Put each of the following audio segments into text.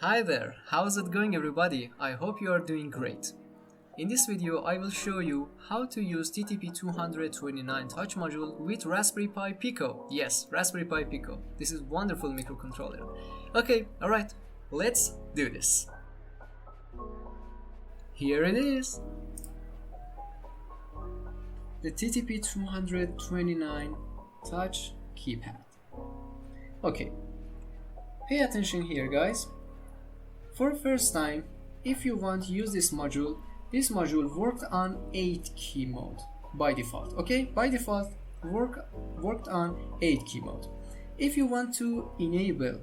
Hi there, how's it going everybody? I hope you are doing great. In this video I will show you how to use TTP229 touch module with Raspberry Pi Pico. Yes, Raspberry Pi Pico. This is wonderful microcontroller. Okay, alright, let's do this. Here it is. The TTP229 touch keypad. Okay, pay attention here guys. For the first time, if you want to use this module worked on 8 key mode by default. Okay, by default worked on 8 key mode. If you want to enable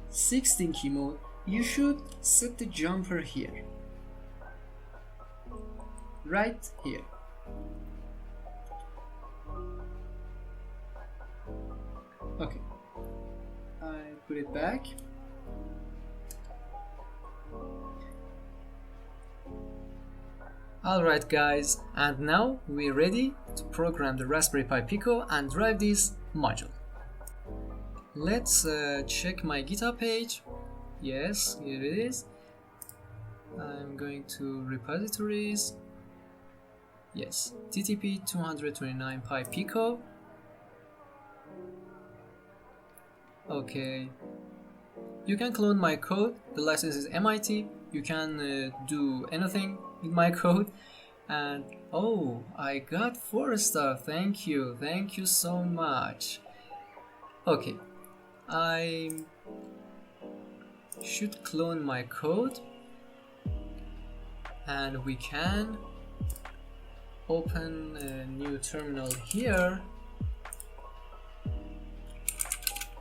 16 key mode, you should set the jumper here, right here. Okay, I put it back. Alright guys, and now we're ready to program the Raspberry Pi Pico and drive this module. Let's check my GitHub page. Yes, here it is. I'm going to repositories. Yes, TTP229 Pi Pico. Okay. You can clone my code. The license is MIT. You can do anything with my code. And oh, I got 4-star. Thank you so much. Okay, I should clone my code, and we can open a new terminal here.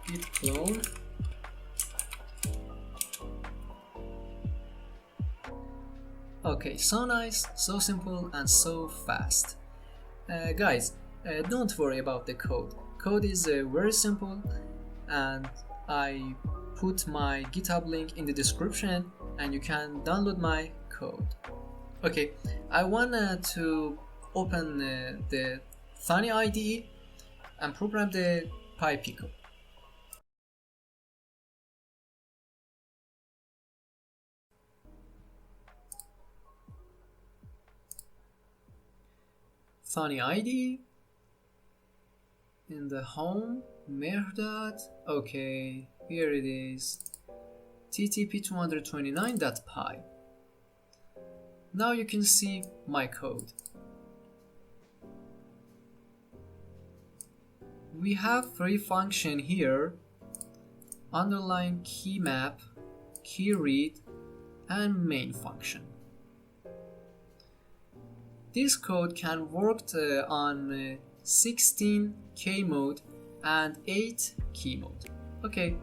Git clone. Okay, so nice, so simple, and so fast. Guys, don't worry about the code. Code is very simple, and I put my GitHub link in the description, and you can download my code. Okay, I want to open the Thani IDE and program the Pi Pico. Thani IDE in the home, mehrdad. Okay, here it is, TTP229.py. Now you can see my code. We have 3 functions here: underline, key map, key read, and main function. This code can work on 16 key mode and 8 key mode. Okay,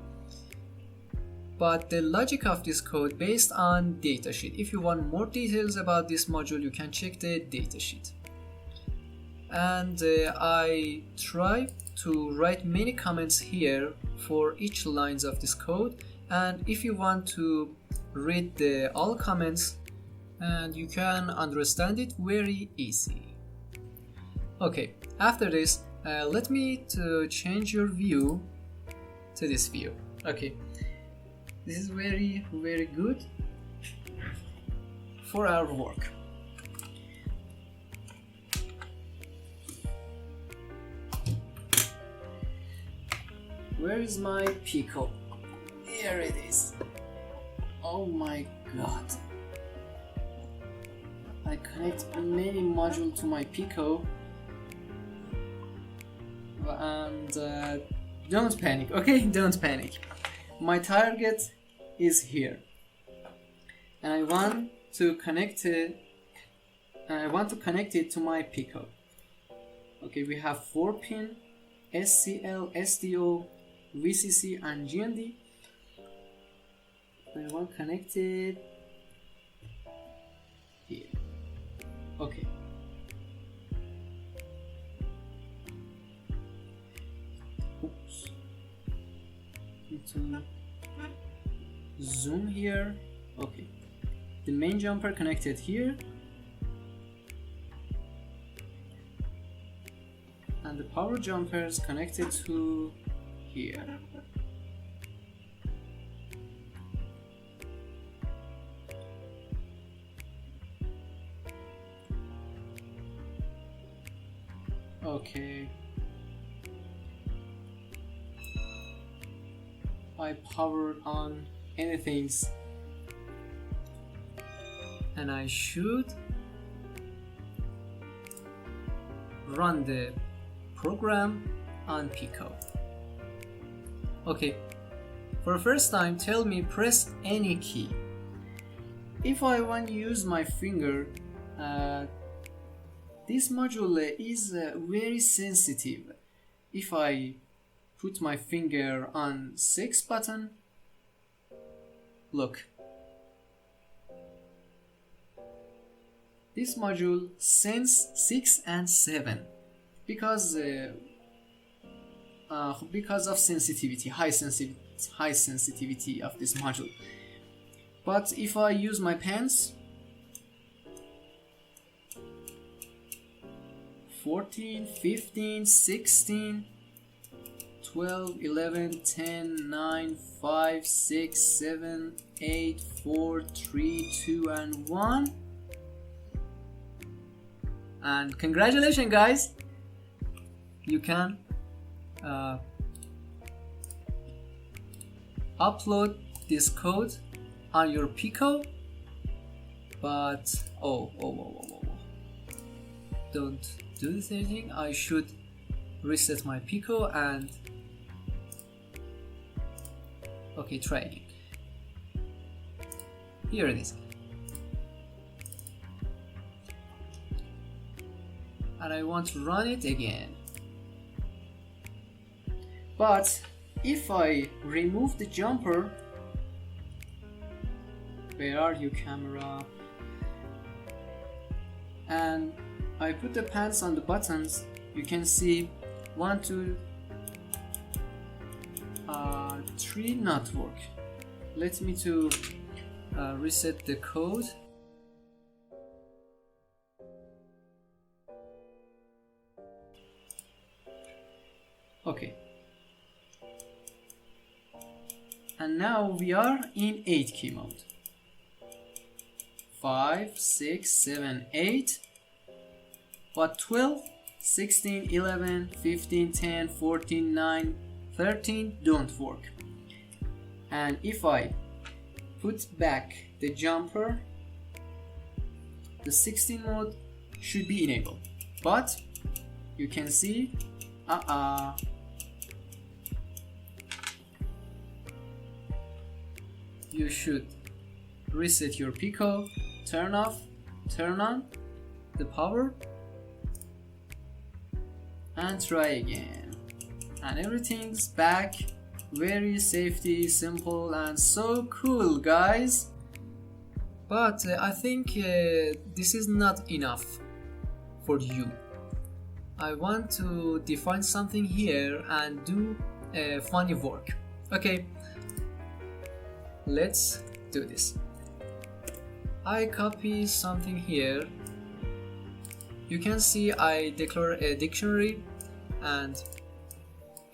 but the logic of this code based on datasheet. If you want more details about this module, you can check the datasheet. And I try to write many comments here for each lines of this code, and if you want to read all comments, and you can understand it very easy. Okay, after this, let me to change your view to this view. Okay, this is very good for our work. Where is my Pico? Here it is. Oh my god. I connect many modules to my Pico, and don't panic, okay? Don't panic. My target is here, and I want to connect it. To my Pico. Okay, we have 4 pin: SCL, SDO, VCC, and GND. I want connected here. Okay. Oops. Need to zoom here. Okay. The main jumper connected here. And the power jumper is connected to here. Okay. I powered on anything, and I should run the program on Pico. Okay, for the first time, tell me press any key. If I want to use my finger, this module is very sensitive. If I put my finger on 6 button, look. This module sense 6 and 7 because of sensitivity, high sensitivity of this module. But if I use my pens, 14, 15, 16, 12, 11, 10, 9, 5, 6, 7, 8, 4, 3, 2, and 1. And congratulations, guys! You can upload this code on your Pico, but don't do this anything. I should reset my Pico and okay, try again. Here it is. And I want to run it again. But if I remove the jumper, where are you, camera? And I put the pants on the buttons, you can see 1, 2, 3 not work. Let me to reset the code. Okay. And now we are in 8 key mode. 5, 6, 7, 8. But 12, 16, 11, 15, 10, 14, 9, 13 don't work. And if I put back the jumper, the 16 mode should be enabled. But you can see, you should reset your Pico, turn off, turn on the power, and try again. And everything's back. Very safety, simple, and so cool, guys. But I think this is not enough for you. I want to define something here and do funny work. Okay, let's do this. I copy something here. You can see I declare a dictionary, and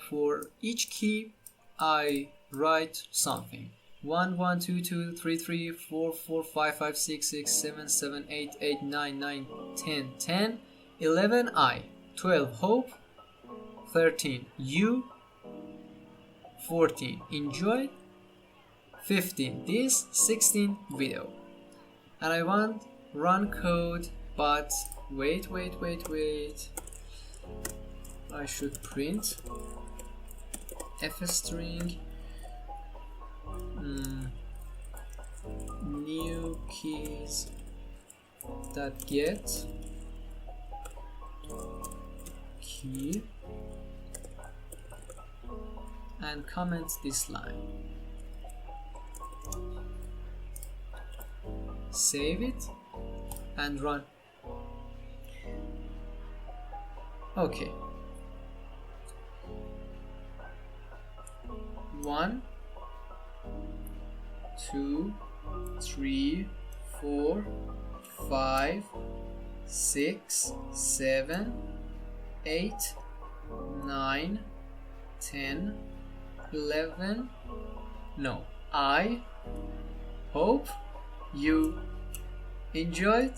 for each key I write something. 1, 1, 2, 2, 3, 3, 4, 4, 5, 5, 6, 6, 7, 7, 8, 8, 9, 9, 10, 10, 11 I, 12 hope, 13 you, 14 enjoy, 15 this, 16 video. And I want run code, but wait. I should print f string new keys that get key and comment this line. Save it and run. Okay. 1, 2, 3, 4, 5, 6, 7, 8, 9, 10, 11. No, I hope you enjoyed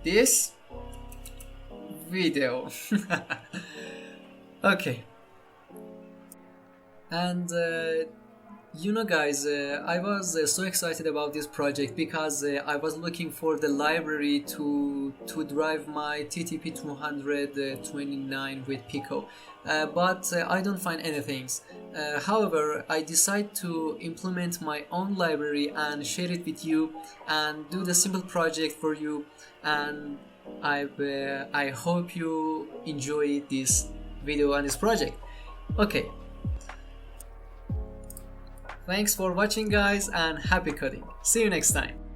this video. Okay. And you know guys, I was so excited about this project because I was looking for the library to drive my TTP229 with Pico, but I don't find anything. However, I decide to implement my own library and share it with you and do the simple project for you, and I hope you enjoy this video and this project. Okay. Thanks for watching guys, and happy coding. See you next time.